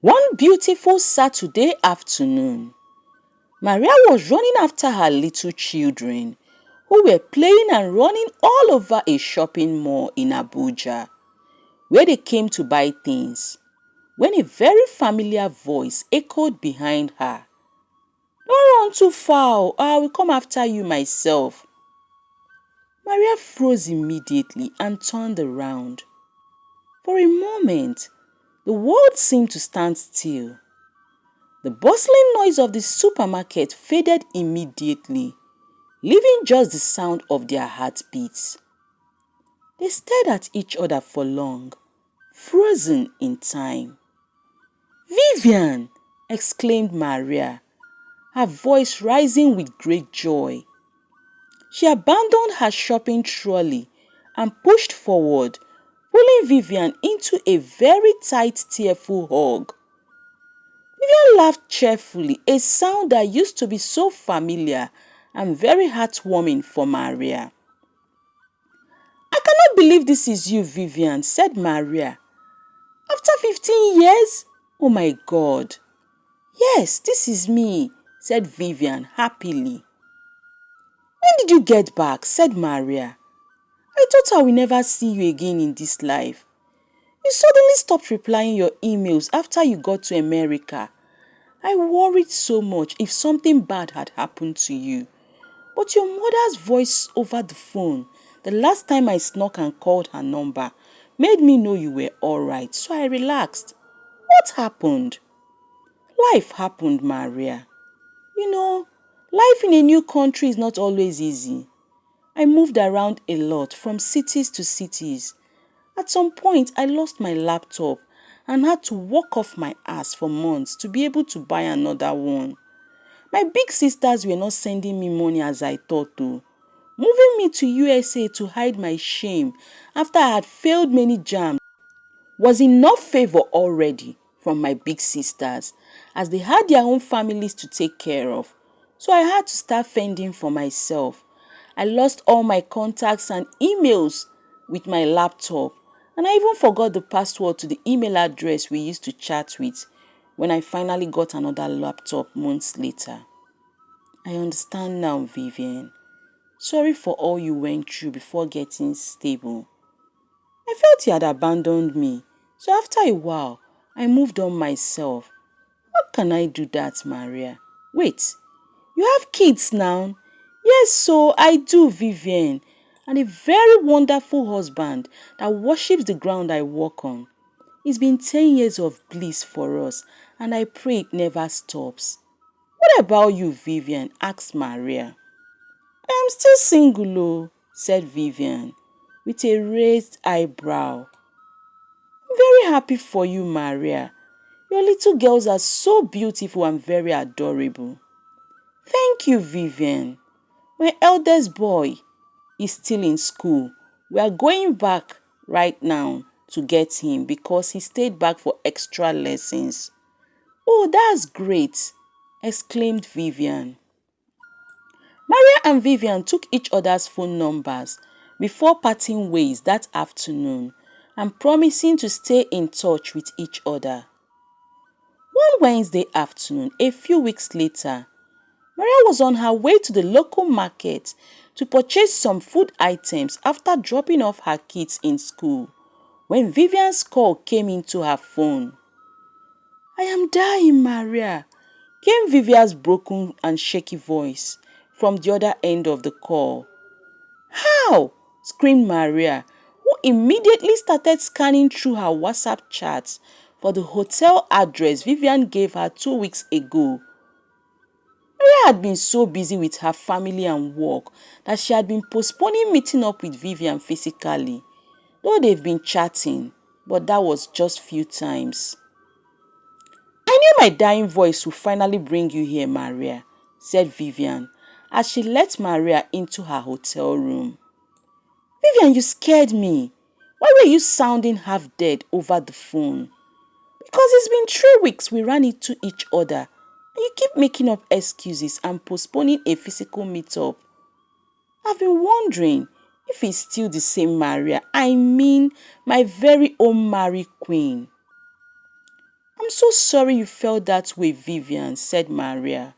One beautiful Saturday afternoon, Maria was running after her little children who were playing and running all over a shopping mall in Abuja, where they came to buy things, when a very familiar voice echoed behind her. "Don't run too far, I will come after you myself." Maria froze immediately and turned around. For a moment, the world seemed to stand still. The bustling noise of the supermarket faded immediately, leaving just the sound of their heartbeats. They stared at each other for long, frozen in time. "Vivian!" exclaimed Maria, her voice rising with great joy. She abandoned her shopping trolley and pushed forward, pulling Vivian into a very tight, tearful hug. Vivian laughed cheerfully, a sound that used to be so familiar and very heartwarming for Maria. "I cannot believe this is you, Vivian," said Maria. "After 15 years? Oh my God." "Yes, this is me," said Vivian happily. "When did you get back?" said Maria. "I thought I will never see you again in this life. You suddenly stopped replying your emails after you got to America. I worried so much if something bad had happened to you. But your mother's voice over the phone, the last time I snuck and called her number, made me know you were alright, so I relaxed. What happened?" "Life happened, Maria. You know, life in a new country is not always easy. I moved around a lot, from cities to cities. At some point, I lost my laptop and had to walk off my ass for months to be able to buy another one. My big sisters were not sending me money as I thought to. Moving me to USA to hide my shame after I had failed many jams was enough favor already from my big sisters, as they had their own families to take care of. So I had to start fending for myself. I lost all my contacts and emails with my laptop, and I even forgot the password to the email address we used to chat with when I finally got another laptop months later. I understand now, Vivian. Sorry for all you went through before getting stable. I felt you had abandoned me, so after a while, I moved on myself. How can I do that, Maria? Wait, you have kids now?" "Yes, so I do, Vivian, and a very wonderful husband that worships the ground I walk on. It's been 10 years of bliss for us, and I pray it never stops." "What about you, Vivian?" asked Maria. "I am still single, oh," said Vivian, with a raised eyebrow. "I'm very happy for you, Maria. Your little girls are so beautiful and very adorable." "Thank you, Vivian. My eldest boy is still in school. We are going back right now to get him because he stayed back for extra lessons." "Oh, that's great," exclaimed Vivian. Maria and Vivian took each other's phone numbers before parting ways that afternoon and promising to stay in touch with each other. One Wednesday afternoon, a few weeks later, Maria was on her way to the local market to purchase some food items after dropping off her kids in school when Vivian's call came into her phone. "I am dying, Maria," came Vivian's broken and shaky voice from the other end of the call. "How?" screamed Maria, who immediately started scanning through her WhatsApp chats for the hotel address Vivian gave her 2 weeks ago. Maria had been so busy with her family and work that she had been postponing meeting up with Vivian physically, though they've been chatting, but that was just few times. "I knew my dying voice would finally bring you here, Maria," said Vivian, as she let Maria into her hotel room. "Vivian, you scared me. Why were you sounding half dead over the phone?" "Because it's been 3 weeks we ran into each other, and you keep making up excuses and postponing a physical meetup. I've been wondering if it's still the same Maria. I mean, my very own Mary Queen." I'm so sorry you felt that way, Vivian, said Maria.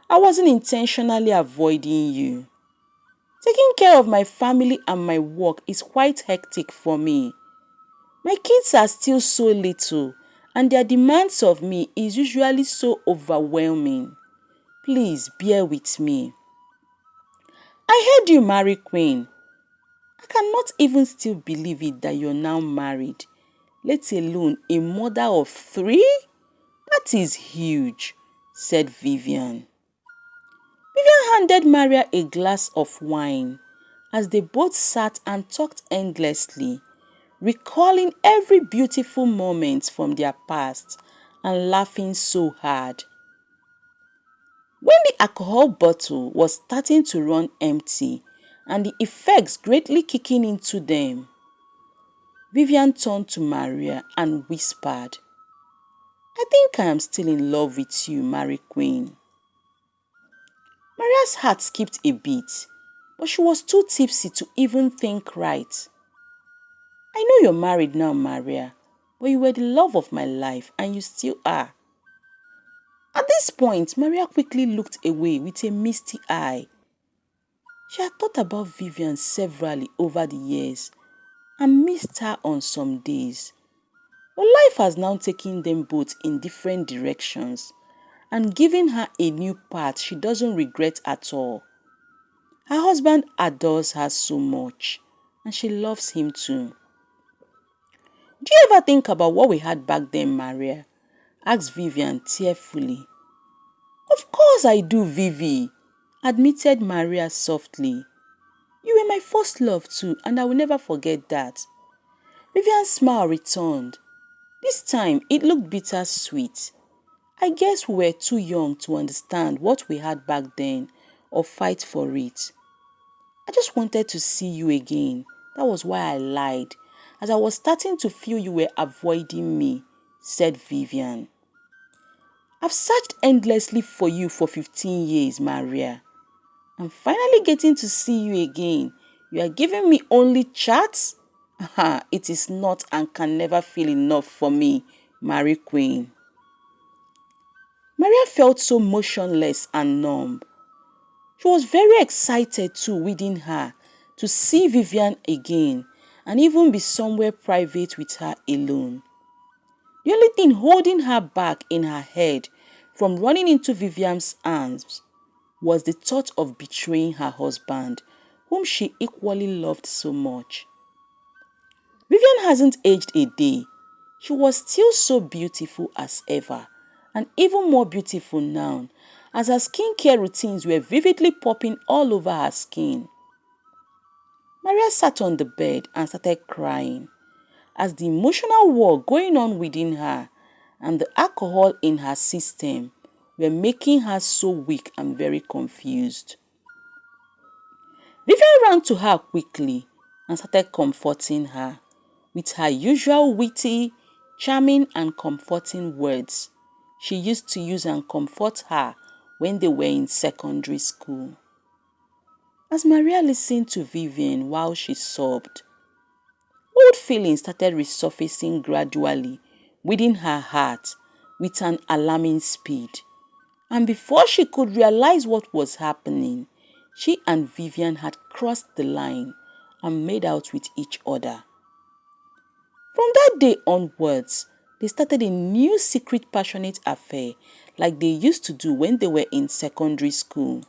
I wasn't intentionally avoiding you. Taking care of my family and my work is quite hectic for me. My kids are still so little, and their demands of me is usually so overwhelming. Please bear with me. I heard you marry Queen. I cannot even still believe it that you're now married, let alone a mother of 3. That is huge, said Vivian. Vivian handed Maria a glass of wine as they both sat and talked endlessly, recalling every beautiful moment from their past and laughing so hard. When the alcohol bottle was starting to run empty and the effects greatly kicking into them, Vivian turned to Maria and whispered, I think I am still in love with you, Mary Queen. Maria's heart skipped a beat, but she was too tipsy to even think right. I know you're married now, Maria, but you were the love of my life and you still are. At this point, Maria quickly looked away with a misty eye. She had thought about Vivian severally over the years and missed her on some days. But life has now taken them both in different directions and given her a new path she doesn't regret at all. Her husband adores her so much and she loves him too. Do you ever think about what we had back then, Maria? Asked Vivian tearfully. Of course I do, Vivi, admitted Maria softly. You were my first love too, and I will never forget that. Vivian's smile returned. This time it looked bittersweet. I guess we were too young to understand what we had back then or fight for it. I just wanted to see you again. That was why I lied, as I was starting to feel you were avoiding me, said Vivian. I've searched endlessly for you for 15 years, Maria. I'm finally getting to see you again. You are giving me only chats? It is not and can never feel enough for me, Mary Queen. Maria felt so motionless and numb. She was very excited too within her to see Vivian again and even be somewhere private with her alone. The only thing holding her back in her head from running into Vivian's arms was the thought of betraying her husband, whom she equally loved so much. Vivian hasn't aged a day. She was still so beautiful as ever, and even more beautiful now, as her skincare routines were vividly popping all over her skin. Maria sat on the bed and started crying, as the emotional war going on within her and the alcohol in her system were making her so weak and very confused. Vivian ran to her quickly and started comforting her with her usual witty, charming and comforting words she used to use and comfort her when they were in secondary school. As Maria listened to Vivian while she sobbed, old feelings started resurfacing gradually within her heart with an alarming speed. And before she could realize what was happening, she and Vivian had crossed the line and made out with each other. From that day onwards, they started a new secret passionate affair like they used to do when they were in secondary school.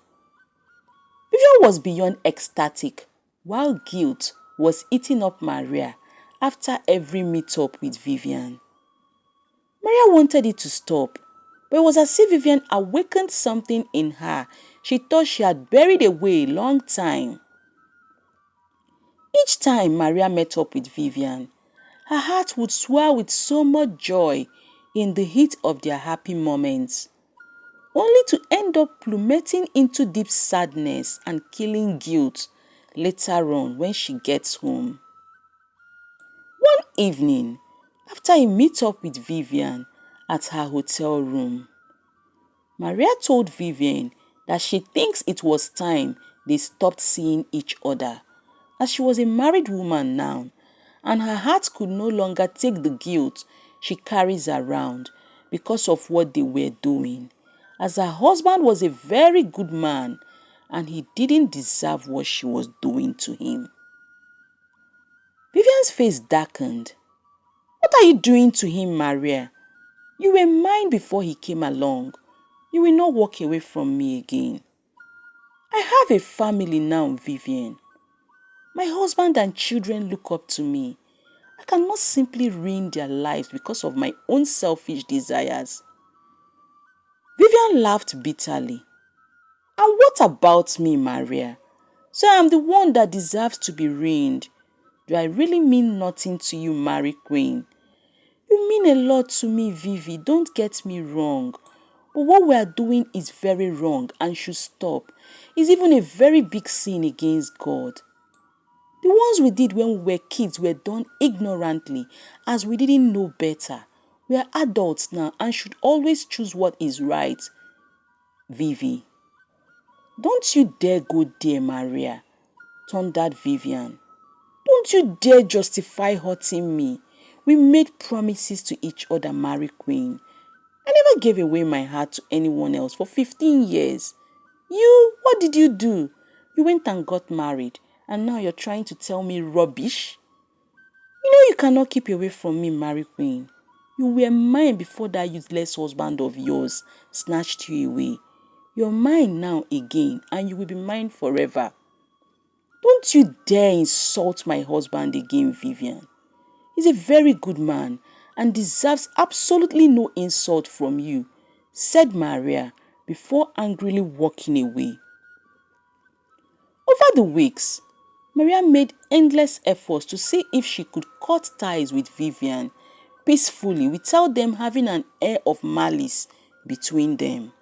Vivian was beyond ecstatic, while guilt was eating up Maria after every meet-up with Vivian. Maria wanted it to stop, but it was as if Vivian awakened something in her she thought she had buried away a long time. Each time Maria met up with Vivian, her heart would swell with so much joy in the heat of their happy moments, only to end up plummeting into deep sadness and killing guilt later on when she gets home. One evening, after a meet-up with Vivian at her hotel room, Maria told Vivian that she thinks it was time they stopped seeing each other, as she was a married woman now, and her heart could no longer take the guilt she carries around because of what they were doing, as her husband was a very good man and he didn't deserve what she was doing to him. Vivian's face darkened. What are you doing to him, Maria? You were mine before he came along. You will not walk away from me again. I have a family now, Vivian. My husband and children look up to me. I cannot simply ruin their lives because of my own selfish desires. Vivian laughed bitterly. And what about me, Maria? So I am the one that deserves to be ruined. Do I really mean nothing to you, Mary Queen? You mean a lot to me, Vivi, don't get me wrong. But what we are doing is very wrong and should stop. It's even a very big sin against God. The ones we did when we were kids were done ignorantly, as we didn't know better. We are adults now and should always choose what is right. Vivi. Don't you dare go there, Maria, thundered Vivian. Don't you dare justify hurting me. We made promises to each other, Mary Queen. I never gave away my heart to anyone else for 15 years. You, what did you do? You went and got married, and now you're trying to tell me rubbish? You know you cannot keep away from me, Mary Queen. You were mine before that useless husband of yours snatched you away. You're mine now again, and you will be mine forever. Don't you dare insult my husband again, Vivian. He's a very good man and deserves absolutely no insult from you, said Maria before angrily walking away. Over the weeks, Maria made endless efforts to see if she could cut ties with Vivian peacefully without them having an air of malice between them.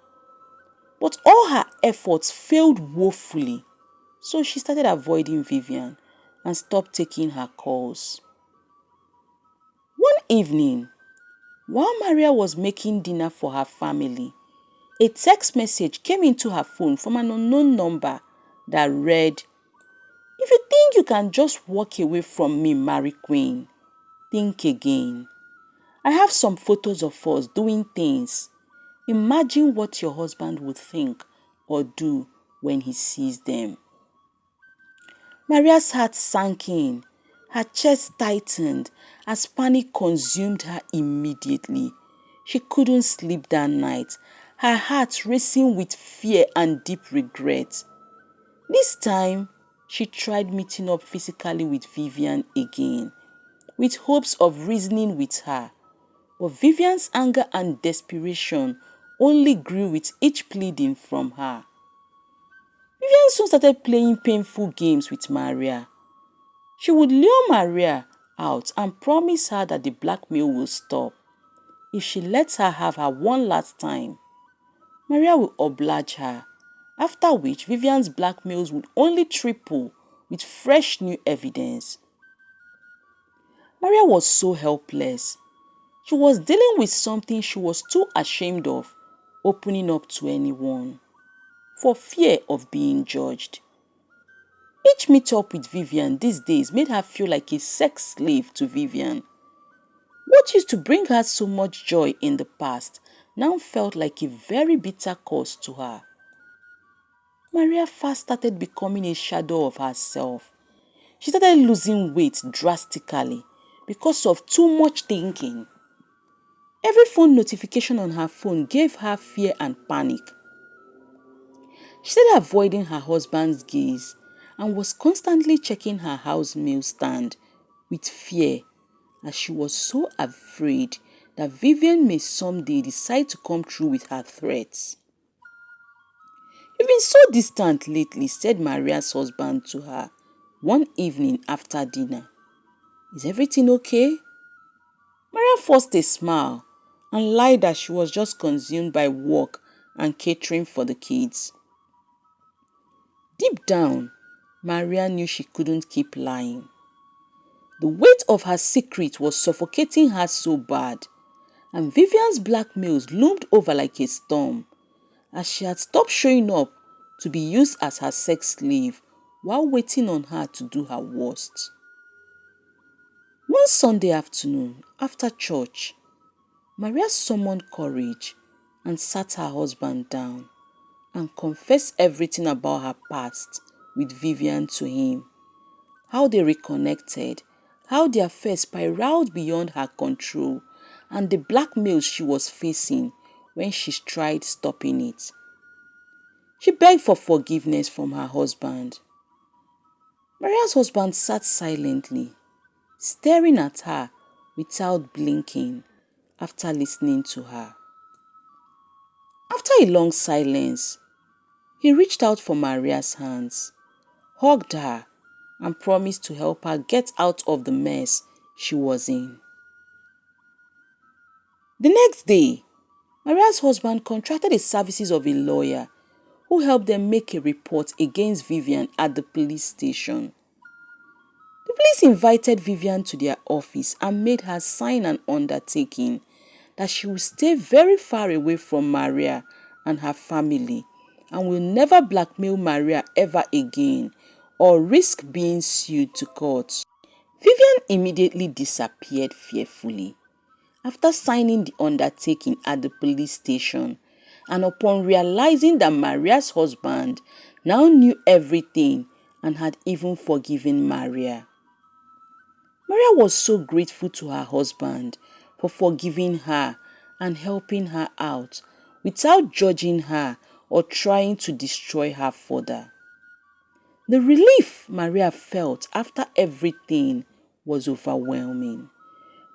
But all her efforts failed woefully, so she started avoiding Vivian and stopped taking her calls. One evening, while Maria was making dinner for her family, a text message came into her phone from an unknown number that read, "If you think you can just walk away from me, Mary Queen, think again. I have some photos of us doing things. Imagine what your husband would think or do when he sees them." Maria's heart sank in. Her chest tightened as panic consumed her immediately. She couldn't sleep that night, her heart racing with fear and deep regret. This time, she tried meeting up physically with Vivian again, with hopes of reasoning with her. But Vivian's anger and desperation only grew with each pleading from her. Vivian soon started playing painful games with Maria. She would lure Maria out and promise her that the blackmail will stop if she lets her have her one last time. Maria will oblige her, after which Vivian's blackmails would only triple with fresh new evidence. Maria was so helpless. She was dealing with something she was too ashamed of opening up to anyone, for fear of being judged. Each meet-up with Vivian these days made her feel like a sex slave to Vivian. What used to bring her so much joy in the past now felt like a very bitter cost to her. Maria fast started becoming a shadow of herself. She started losing weight drastically because of too much thinking. Every phone notification on her phone gave her fear and panic. She started avoiding her husband's gaze and was constantly checking her house mail stand with fear, as she was so afraid that Vivian may someday decide to come through with her threats. "You've been so distant lately," said Maria's husband to her one evening after dinner. "Is everything okay?" Maria forced a smile and lied that she was just consumed by work and catering for the kids. Deep down, Maria knew she couldn't keep lying. The weight of her secret was suffocating her so bad, and Vivian's blackmails loomed over like a storm, as she had stopped showing up to be used as her sex slave while waiting on her to do her worst. One Sunday afternoon, after church, Maria summoned courage and sat her husband down and confessed everything about her past with Vivian to him. How they reconnected, how their affairs spiraled beyond her control, and the blackmail she was facing when she tried stopping it. She begged for forgiveness from her husband. Maria's husband sat silently, staring at her without blinking after listening to her. After a long silence, he reached out for Maria's hands, hugged her, and promised to help her get out of the mess she was in. The next day, Maria's husband contracted the services of a lawyer who helped them make a report against Vivian at the police station. The police invited Vivian to their office and made her sign an undertaking that she will stay very far away from Maria and her family and will never blackmail Maria ever again or risk being sued to court. Vivian immediately disappeared fearfully after signing the undertaking at the police station, and upon realizing that Maria's husband now knew everything and had even forgiven Maria. Maria was so grateful to her husband for forgiving her and helping her out without judging her or trying to destroy her further. The relief Maria felt after everything was overwhelming.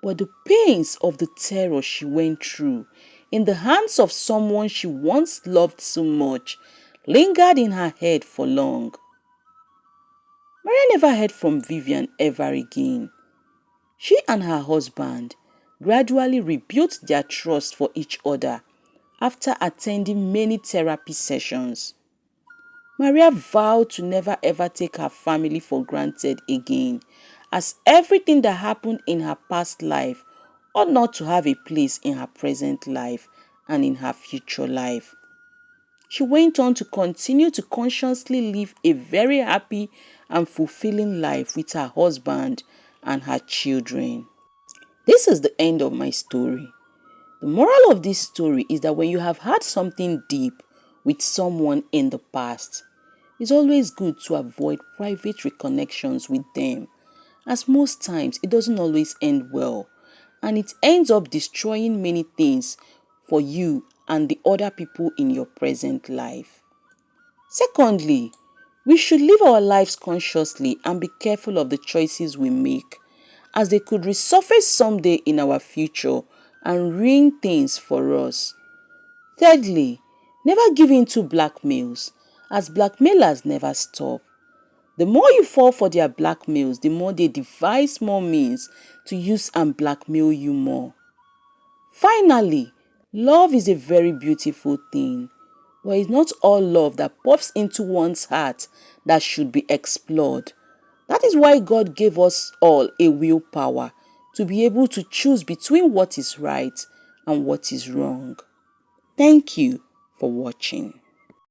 But the pains of the terror she went through in the hands of someone she once loved so much lingered in her head for long. Maria never heard from Vivian ever again. She and her husband gradually rebuilt their trust for each other after attending many therapy sessions. Maria vowed to never ever take her family for granted again, as everything that happened in her past life ought not to have a place in her present life and in her future life. She went on to continue to consciously live a very happy and fulfilling life with her husband and her children. This is the end of my story. The moral of this story is that when you have had something deep with someone in the past, it's always good to avoid private reconnections with them, as most times it doesn't always end well, and it ends up destroying many things for you and the other people in your present life. Secondly, we should live our lives consciously and be careful of the choices we make, as they could resurface someday in our future and ruin things for us. Thirdly, never give in to blackmails, as blackmailers never stop. The more you fall for their blackmails, the more they devise more means to use and blackmail you more. Finally, love is a very beautiful thing, but it's not all love that pops into one's heart that should be explored. That is why God gave us all a willpower to be able to choose between what is right and what is wrong. Thank you for watching.